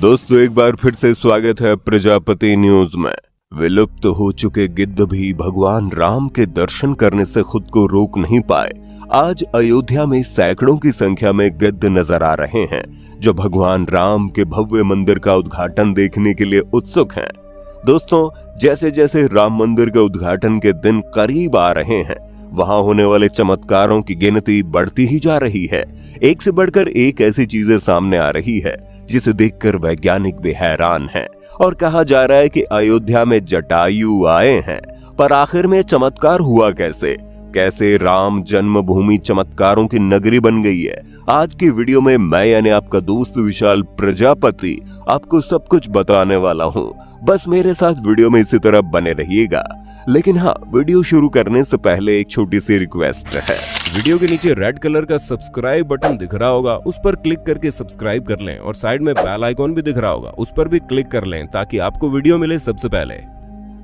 दोस्तों एक बार फिर से स्वागत है प्रजापति न्यूज में। विलुप्त हो चुके गिद्ध भी भगवान राम के दर्शन करने से खुद को रोक नहीं पाए। आज अयोध्या में सैकड़ों की संख्या में गिद्ध नजर आ रहे हैं जो भगवान राम के भव्य मंदिर का उद्घाटन देखने के लिए उत्सुक हैं। दोस्तों जैसे जैसे राम मंदिर के उद्घाटन के दिन करीब आ रहे हैं, वहां होने वाले चमत्कारों की गिनती बढ़ती ही जा रही है। एक से बढ़कर एक ऐसी चीजें सामने आ रही है जिसे देखकर वैज्ञानिक भी हैरान हैं। और कहा जा रहा है कि अयोध्या में जटायु आए हैं, पर आखिर में चमत्कार हुआ कैसे? कैसे राम जन्मभूमि चमत्कारों की नगरी बन गई है? आज की वीडियो में मैं यानी आपका दोस्त विशाल प्रजापति आपको सब कुछ बताने वाला हूँ। बस मेरे साथ वीडियो में इसी तरह बने रहिएगा। लेकिन हाँ, वीडियो शुरू करने से पहले एक छोटी सी रिक्वेस्ट है। वीडियो के नीचे रेड कलर का सब्सक्राइब बटन दिख रहा होगा, उस पर क्लिक करके सब्सक्राइब कर लें और साइड में बेल आइकॉन भी दिख रहा होगा, उस पर भी क्लिक कर लें ताकि आपको वीडियो मिले सबसे पहले।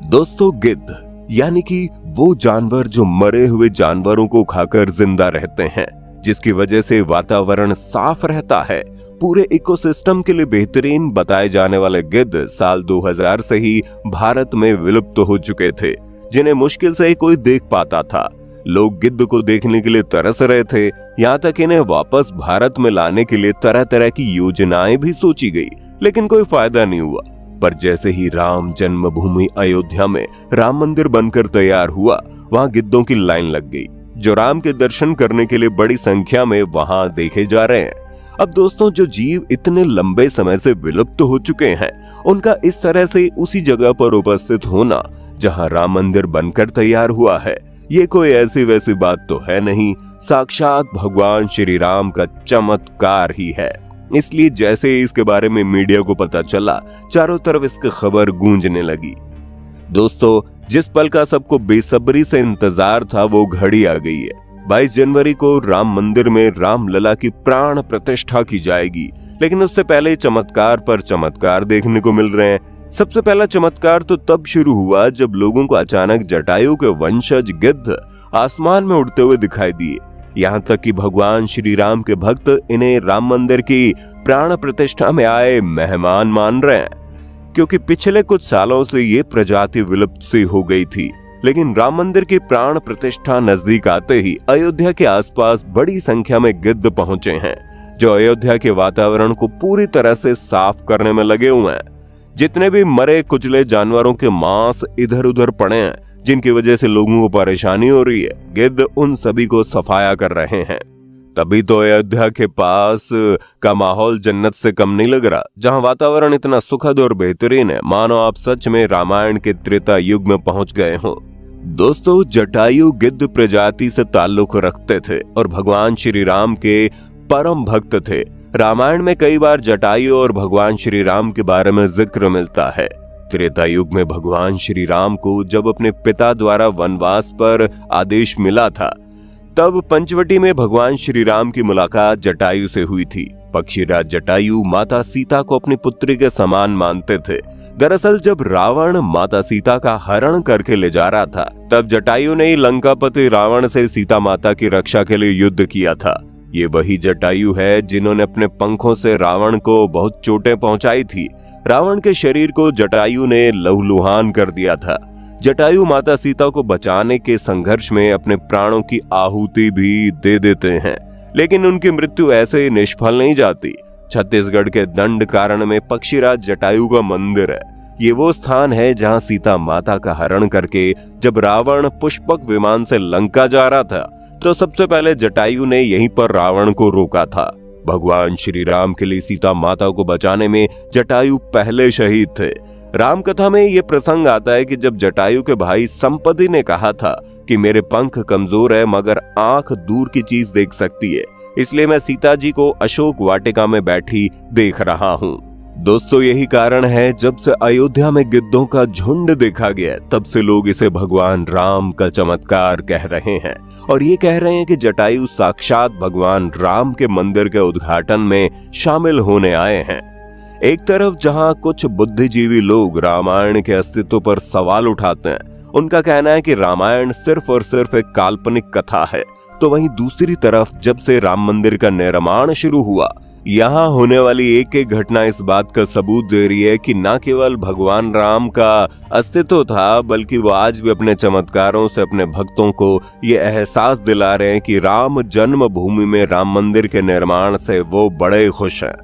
दोस्तों गिद्ध यानी कि वो जानवर जो मरे हुए जानवरों को खाकर जिंदा रहते हैं, जिसकी वजह से वातावरण साफ रहता है। पूरे इकोसिस्टम के लिए बेहतरीन बताए जाने वाले गिद्ध साल 2000 से ही भारत में विलुप्त हो चुके थे, जिन्हें मुश्किल से ही कोई देख पाता था। लोग गिद्ध को देखने के लिए तरस रहे थे, यहाँ तक इन्हें वापस भारत में लाने के लिए तरह तरह की योजनाएं भी सोची गई, लेकिन कोई फायदा नहीं हुआ। पर जैसे ही राम जन्मभूमि अयोध्या में राम मंदिर बनकर तैयार हुआ, वहां गिद्धों की लाइन लग गई, जो राम के दर्शन करने के लिए बड़ी संख्या में वहां देखे जा रहे हैं। अब दोस्तों जो जीव इतने लंबे समय से विलुप्त हो चुके हैं, उनका इस तरह से उसी जगह पर उपस्थित होना जहां राम मंदिर बनकर तैयार हुआ है, ये कोई ऐसी वैसी बात तो है नहीं, साक्षात भगवान श्री राम का चमत्कार ही है। इसलिए जैसे ही इसके बारे में मीडिया को पता चला, चारों तरफ इसकी खबर गूंजने लगी। दोस्तों जिस पल का सबको बेसब्री से इंतजार था, वो घड़ी आ गई है। 22 जनवरी को राम मंदिर में राम लला की प्राण प्रतिष्ठा की जाएगी, लेकिन उससे पहले चमत्कार पर चमत्कार देखने को मिल रहे हैं। सबसे पहला चमत्कार तो तब शुरू हुआ जब लोगों को अचानक जटायु के वंशज गिद्ध आसमान में उड़ते हुए दिखाई दिए। यहाँ तक कि भगवान श्री राम के भक्त इन्हें राम मंदिर की प्राण प्रतिष्ठा में आए मेहमान मान रहे हैं, क्योंकि पिछले कुछ सालों से ये प्रजाति विलुप्त सी हो गई थी। लेकिन राम मंदिर की प्राण प्रतिष्ठा नजदीक आते ही अयोध्या के आसपास बड़ी संख्या में गिद्ध पहुंचे हैं, जो अयोध्या के वातावरण को पूरी तरह से साफ करने में लगे हुए हैं। जितने भी मरे कुचले जानवरों के मांस इधर उधर पड़े हैं, जिनकी वजह से लोगों को परेशानी हो रही है, गिद्ध उन सभी को सफाया कर रहे हैं। तभी तो अयोध्या के पास का माहौल जन्नत से कम नहीं लग रहा, जहां वातावरण इतना सुखद और बेहतरीन है, मानो आप सच में रामायण के त्रेता युग में पहुंच गए हो। दोस्तों जटायु गिद्ध प्रजाति से ताल्लुक रखते थे और भगवान श्री राम के परम भक्त थे। रामायण में कई बार जटायु और भगवान श्री राम के बारे में जिक्र मिलता है। त्रेता युग में भगवान श्री राम को जब अपने पिता द्वारा वनवास पर आदेश मिला था, तब पंचवटी में भगवान श्री राम की मुलाकात जटायु से हुई थी। पक्षीराज जटायु माता सीता को अपनी पुत्री के समान मानते थे। दरअसल जब रावण माता सीता का हरण करके ले जा रहा था, तब जटायु ने लंकापति रावण से सीता माता की रक्षा के लिए युद्ध किया था। ये वही जटायु है जिन्होंने अपने पंखों से रावण को बहुत चोटें पहुंचाई थी। रावण के शरीर को जटायु ने लहूलुहान कर दिया था। जटायु माता सीता को बचाने के संघर्ष में अपने प्राणों की आहुति भी दे देते हैं, लेकिन उनकी मृत्यु ऐसे निष्फल नहीं जाती। छत्तीसगढ़ के दंडकारण्य में पक्षीराज जटायु का मंदिर है। ये वो स्थान है जहां सीता माता का हरण करके जब रावण पुष्पक विमान से लंका जा रहा था, तो सबसे पहले जटायु ने यहीं पर रावण को रोका था। भगवान श्री राम के लिए सीता माता को बचाने में जटायु पहले शहीद थे। राम कथा में ये प्रसंग आता है कि जब जटायु के भाई संपति ने कहा था कि मेरे पंख कमजोर है मगर आंख दूर की चीज देख सकती है, इसलिए मैं सीता जी को अशोक वाटिका में बैठी देख रहा हूँ। दोस्तों यही कारण है जब से अयोध्या में गिद्धों का झुंड देखा गया, तब से लोग इसे भगवान राम का चमत्कार कह रहे हैं और ये कह रहे हैं कि जटायु साक्षात भगवान राम के मंदिर के उद्घाटन में शामिल होने आए हैं। एक तरफ जहां कुछ बुद्धिजीवी लोग रामायण के अस्तित्व पर सवाल उठाते हैं, उनका कहना है कि रामायण सिर्फ और सिर्फ एक काल्पनिक कथा है, तो वहीं दूसरी तरफ जब से राम मंदिर का निर्माण शुरू हुआ, यहाँ होने वाली एक एक घटना इस बात का सबूत दे रही है कि न केवल भगवान राम का अस्तित्व था, बल्कि वो आज भी अपने चमत्कारों से अपने भक्तों को ये एहसास दिला रहे हैं कि राम जन्मभूमि में राम मंदिर के निर्माण से वो बड़े खुश हैं।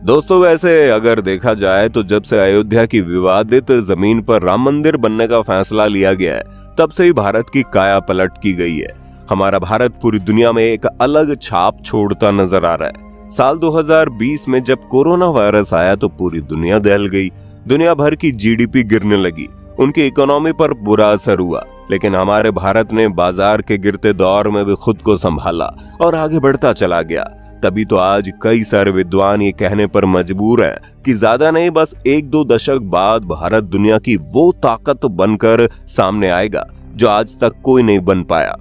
दोस्तों, वैसे अगर देखा जाए तो जब से अयोध्या की विवादित जमीन पर राम मंदिर बनने का फैसला लिया गया है, तब से ही भारत की काया पलट की गई है। हमारा भारत पूरी दुनिया में एक अलग छाप छोड़ता नजर आ रहा है। साल 2020 में जब कोरोना वायरस आया तो पूरी दुनिया दहल गई। दुनिया भर की जीडीपी गिरने लगी, उनकी इकोनॉमी पर बुरा असर हुआ। लेकिन हमारे भारत ने बाजार के गिरते दौर में भी खुद को संभाला और आगे बढ़ता चला गया। तभी तो आज कई सारे विद्वान ये कहने पर मजबूर हैं कि ज्यादा नहीं, बस 1-2 दशक बाद भारत दुनिया की वो ताकत बनकर सामने आएगा जो आज तक कोई नहीं बन पाया।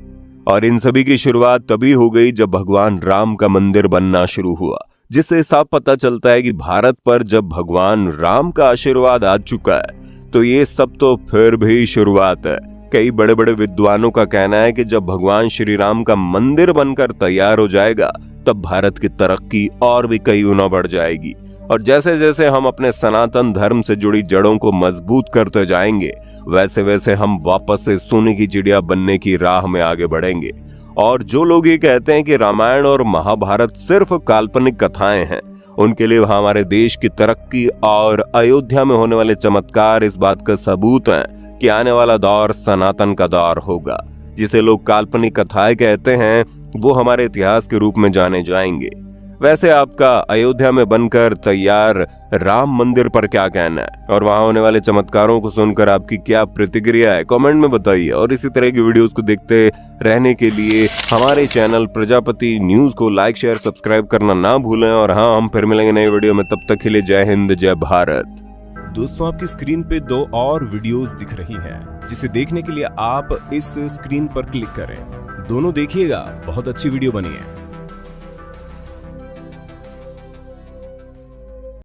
और इन सभी की शुरुआत तभी हो गई जब भगवान राम का मंदिर बनना शुरू हुआ, जिससे साफ पता चलता है कि भारत पर जब भगवान राम का आशीर्वाद आ चुका है तो ये सब तो फिर भी शुरुआत है। कई बड़े बड़े विद्वानों का कहना है कि जब भगवान श्री राम का मंदिर बनकर तैयार हो जाएगा तब भारत की तरक्की और भी कई गुना बढ़ जाएगी। और जैसे जैसे हम अपने सनातन धर्म से जुड़ी जड़ों को मजबूत करते जाएंगे, वैसे वैसे हम वापस से सोने की चिड़िया बनने की राह में आगे बढ़ेंगे। और जो लोग ये कहते हैं कि रामायण और महाभारत सिर्फ काल्पनिक कथाएं हैं, उनके लिए हमारे देश की तरक्की और अयोध्या में होने वाले चमत्कार इस बात का सबूत हैं कि आने वाला दौर सनातन का दौर होगा। जिसे लोग काल्पनिक कथाएं कहते हैं वो हमारे इतिहास के रूप में जाने जाएंगे। वैसे आपका अयोध्या में बनकर तैयार राम मंदिर पर क्या कहना है और वहां होने वाले चमत्कारों को सुनकर आपकी क्या प्रतिक्रिया है, कमेंट में बताइए। और इसी तरह की वीडियोस को देखते रहने के लिए हमारे चैनल प्रजापति न्यूज को लाइक, शेयर, सब्सक्राइब करना ना भूलें। और हाँ, हम फिर मिलेंगे नई वीडियो में, तब तक के लिए जय हिंद, जय भारत। दोस्तों, आपकी स्क्रीन पे 2 और वीडियोस दिख रही हैं, जिसे देखने के लिए आप इस स्क्रीन पर क्लिक करें। दोनों देखिएगा, बहुत अच्छी वीडियो बनी है।